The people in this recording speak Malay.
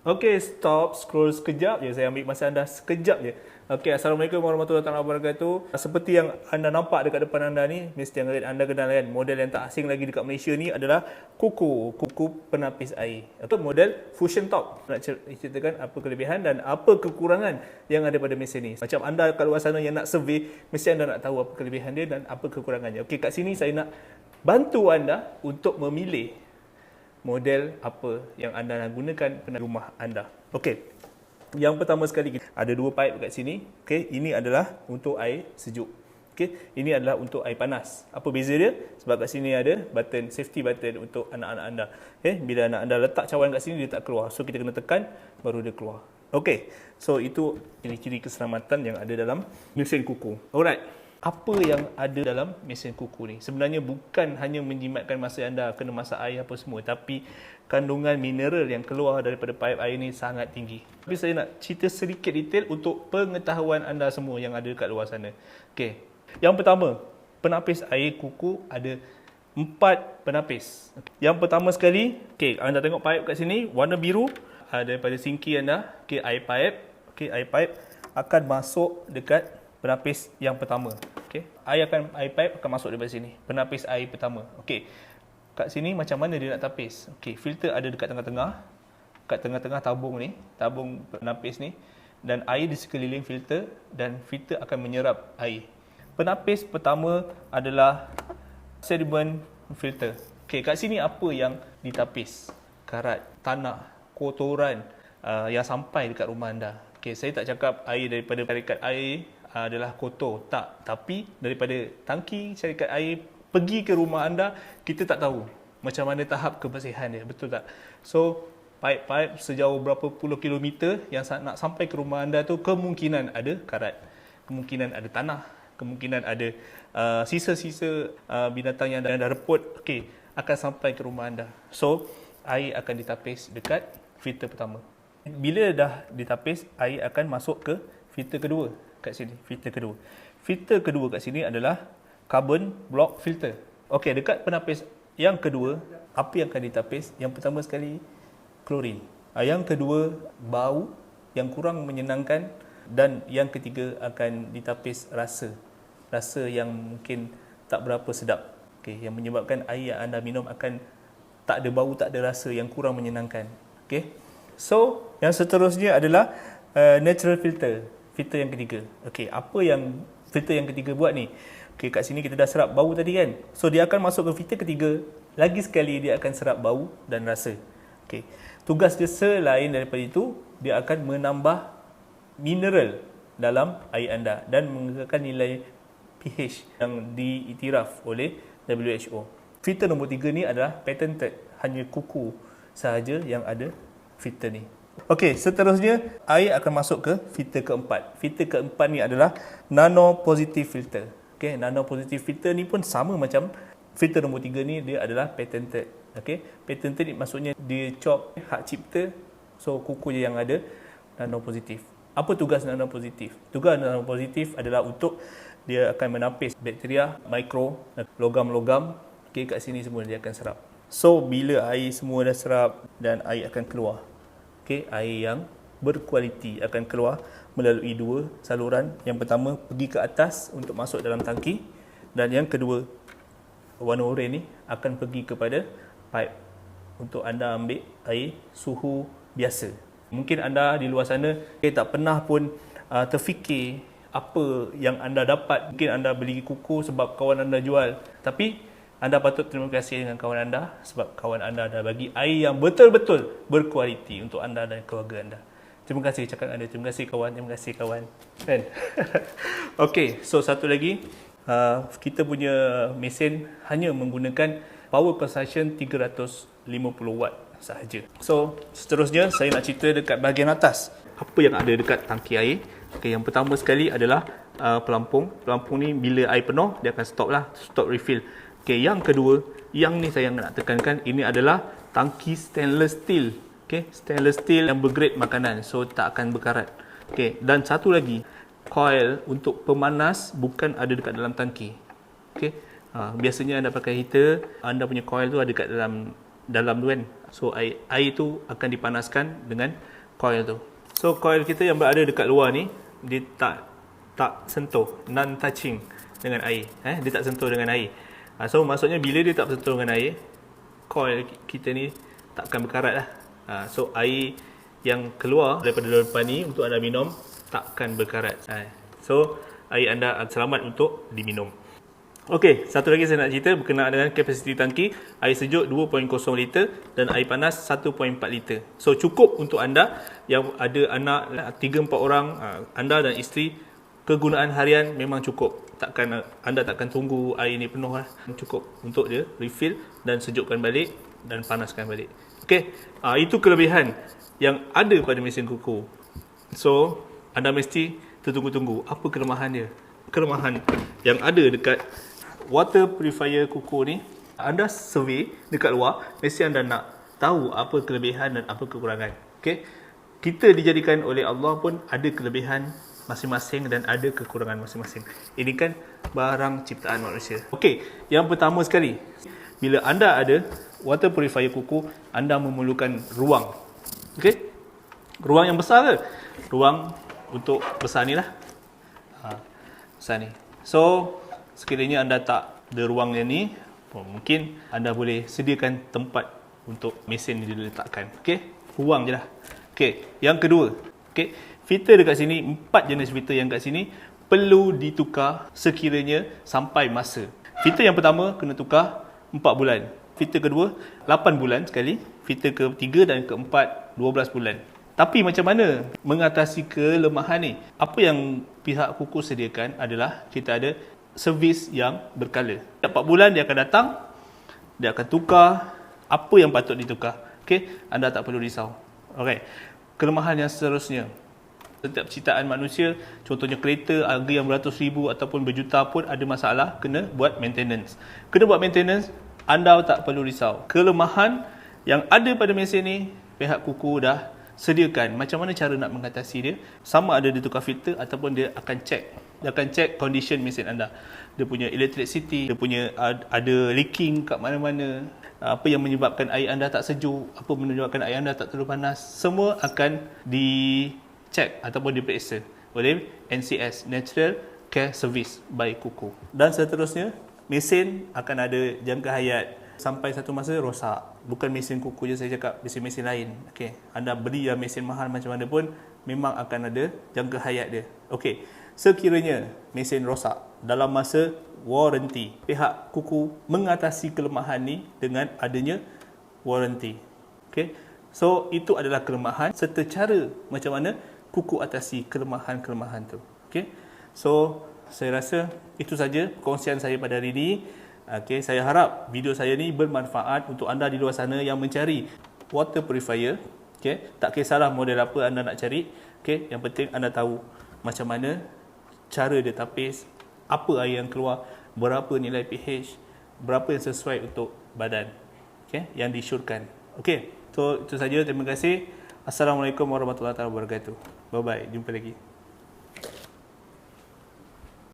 Okey, stop, scroll sekejap je. Saya ambil masa anda sekejap je. Okey, Assalamualaikum warahmatullahi wabarakatuh. Seperti yang anda nampak dekat depan anda ni, mesti anda kenal kan, model yang tak asing lagi dekat Malaysia ni adalah kuku penapis air. Atau model fusion top. Nak ceritakan apa kelebihan dan apa kekurangan yang ada pada mesin ni. Macam anda kat luar sana yang nak survey, mesti anda nak tahu apa kelebihan dia dan apa kekurangannya. Okey, kat sini saya nak bantu anda untuk memilih model apa yang anda nak gunakan pada rumah anda. Okey. Yang pertama sekali, ada dua pipe kat sini. Okey, ini adalah untuk air sejuk. Okey, ini adalah untuk air panas. Apa beza dia? Sebab kat sini ada button, safety button untuk anak-anak anda. Okey, bila anak anda letak cawan kat sini, dia tak keluar. So kita kena tekan baru dia keluar. Okey. So itu ciri-ciri keselamatan yang ada dalam mesin kuku. Alright. Apa yang ada dalam mesin kuku ni? Sebenarnya bukan hanya menjimatkan masa anda kena masak air apa semua, tapi kandungan mineral yang keluar daripada pipe air ni sangat tinggi. Tapi saya nak cerita sedikit detail untuk pengetahuan anda semua yang ada kat luar sana. Okey. Yang pertama, penapis air kuku ada 4 penapis. Yang pertama sekali, okey, anda tengok pipe kat sini warna biru daripada sinki anda. Okey, air pipe. Okey, air pipe akan masuk dekat penapis yang pertama. Okey, air pipe akan masuk daripada sini. Penapis air pertama. Okey. Kat sini macam mana dia nak tapis? Okey, filter ada dekat tengah-tengah. Kat tengah-tengah tabung ni, tabung penapis ni, dan air di sekeliling filter dan filter akan menyerap air. Penapis pertama adalah sediment filter. Okey, kat sini apa yang ditapis? Karat, tanah, kotoran yang sampai dekat rumah anda. Okey, saya tak cakap air daripada syarikat air adalah kotor, tak, tapi daripada tangki syarikat air pergi ke rumah anda, kita tak tahu macam mana tahap kebersihan dia, betul tak? So pipe-pipe sejauh berapa puluh kilometer yang nak sampai ke rumah anda tu, kemungkinan ada karat, kemungkinan ada tanah, kemungkinan ada sisa-sisa binatang yang dah reput, okey, akan sampai ke rumah anda. So air akan ditapis dekat filter pertama. Bila dah ditapis, air akan masuk ke filter kedua. Kat sini, filter kedua. Filter kedua kat sini adalah carbon block filter. Okey, dekat penapis yang kedua, apa yang akan ditapis? Yang pertama sekali, klorin. Yang kedua, bau yang kurang menyenangkan, dan yang ketiga akan ditapis rasa. Rasa yang mungkin tak berapa sedap. Okey, yang menyebabkan air yang anda minum akan tak ada bau, tak ada rasa, yang kurang menyenangkan. Okey. So, yang seterusnya adalah natural filter. Filter yang ketiga. Okey, apa yang filter yang ketiga buat ni? Okey, kat sini kita dah serap bau tadi kan? So dia akan masuk ke filter ketiga, lagi sekali dia akan serap bau dan rasa. Okey. Tugas dia selain daripada itu, dia akan menambah mineral dalam air anda dan mengekalkan nilai pH yang diiktiraf oleh WHO. Filter nombor 3 ni adalah patented, hanya kuku sahaja yang ada filter ni. Okey, seterusnya air akan masuk ke filter keempat. Filter keempat ni adalah nano positive filter. Okey, nano positive filter ni pun sama macam filter nombor 3 ni, dia adalah patented. Okey, patented ni maksudnya dia chop hak cipta, so kuku je yang ada nano positif. Apa tugas nano positif? Tugas nano positif adalah untuk dia akan menapis bakteria, mikro, logam-logam. Okey, kat sini semua dia akan serap. So bila air semua dah serap dan air akan keluar. Okey, air yang berkualiti akan keluar melalui dua saluran. Yang pertama pergi ke atas untuk masuk dalam tangki, dan yang kedua warna oranye ni akan pergi kepada pipe untuk anda ambil air suhu biasa. Mungkin anda di luar sana tak pernah pun terfikir apa yang anda dapat. Mungkin anda beli kuku sebab kawan anda jual, tapi anda patut terima kasih dengan kawan anda sebab kawan anda dah bagi air yang betul-betul berkualiti untuk anda dan keluarga anda. Terima kasih cakap anda. Terima kasih kawan. Terima kasih kawan. Kan? Okey, so satu lagi. Kita punya mesin hanya menggunakan power consumption 350 watt sahaja. So, seterusnya saya nak cerita dekat bahagian atas. Apa yang ada dekat tangki air. Okey, yang pertama sekali adalah pelampung. Pelampung ni bila air penuh, dia akan stop lah. Stop refill. Okey, yang kedua, yang ni saya nak tekankan, ini adalah tangki stainless steel. Okey, stainless steel yang bergrade makanan, so tak akan berkarat. Okey, dan satu lagi, coil untuk pemanas bukan ada dekat dalam tangki. Okey, biasanya anda pakai heater, anda punya coil tu ada dekat dalam dalam tu kan. So air tu akan dipanaskan dengan coil tu. So coil kita yang berada dekat luar ni, dia tak sentuh, non touching dengan air. Dia tak sentuh dengan air. So maksudnya bila dia tak sentuh dengan air, coil kita ni takkan berkarat lah. So air yang keluar daripada depan ni untuk anda minum takkan berkarat. So air anda selamat untuk diminum. Okey, satu lagi saya nak cerita berkenaan dengan kapasiti tangki. Air sejuk 2.0 liter dan air panas 1.4 liter. So cukup untuk anda yang ada anak 3-4 orang, anda dan isteri, kegunaan harian memang cukup. Anda takkan tunggu air ni penuh lah. Cukup untuk dia refill dan sejukkan balik dan panaskan balik. Okey, itu kelebihan yang ada pada mesin kuku. So anda mesti tertunggu-tunggu apa kelemahan dia. Kelemahan yang ada dekat water purifier kuku ni, anda survey dekat luar, mesti anda nak tahu apa kelebihan dan apa kekurangan. Okey, kita dijadikan oleh Allah pun ada kelebihan masing-masing dan ada kekurangan masing-masing. Ini kan barang ciptaan manusia. Okey, yang pertama sekali, bila anda ada water purifier kuku, anda memerlukan ruang. Okey, ruang yang besar ke? Ruang untuk besar ni lah. Besar ni. So sekiranya anda tak ada ruang yang ni, mungkin anda boleh sediakan tempat untuk mesin ni diletakkan. Okey, ruang je lah. Okey, yang kedua, okey, filter dekat sini, 4 jenis filter yang kat sini perlu ditukar sekiranya sampai masa. Filter yang pertama kena tukar 4 bulan. Filter kedua 8 bulan sekali. Filter ketiga dan keempat 12 bulan. Tapi macam mana mengatasi kelemahan ni? Apa yang pihak kuku sediakan adalah kita ada servis yang berkala. 4 bulan dia akan datang, dia akan tukar apa yang patut ditukar. Okey, anda tak perlu risau. Okey. Kelemahan yang seterusnya, setiap ciptaan manusia, contohnya kereta harga yang beratus ribu ataupun berjuta pun ada masalah, kena buat maintenance. Kena buat maintenance, anda tak perlu risau. Kelemahan yang ada pada mesin ni, pihak kuku dah sediakan macam mana cara nak mengatasi dia. Sama ada dia tukar filter ataupun dia akan check. Dia akan check condition mesin anda. Dia punya electricity, dia punya ada leaking kat mana-mana, apa yang menyebabkan air anda tak sejuk, apa menyebabkan air anda tak terlalu panas, semua akan dicek ataupun diperiksa oleh NCS, Natural Care Service by Kuku. Dan seterusnya, mesin akan ada jangka hayat sampai satu masa rosak. Bukan mesin kuku je saya cakap, mesin-mesin lain. Okey, anda beli yang mesin mahal macam mana pun memang akan ada jangka hayat dia. Okey, sekiranya mesin rosak dalam masa warranty, pihak kuku mengatasi kelemahan ni dengan adanya warranty. Okey, so itu adalah kelemahan serta cara macam mana kuku atasi kelemahan-kelemahan tu. Okey, so saya rasa itu saja perkongsian saya pada hari ini. Okay, saya harap video saya ni bermanfaat untuk anda di luar sana yang mencari water purifier. Okay, tak kisahlah model apa anda nak cari. Okay, yang penting anda tahu macam mana cara dia tapis, apa air yang keluar, berapa nilai pH, berapa yang sesuai untuk badan. Okay, yang disyorkan. Okay, so itu saja. Terima kasih. Assalamualaikum warahmatullahi wabarakatuh. Bye bye. Jumpa lagi.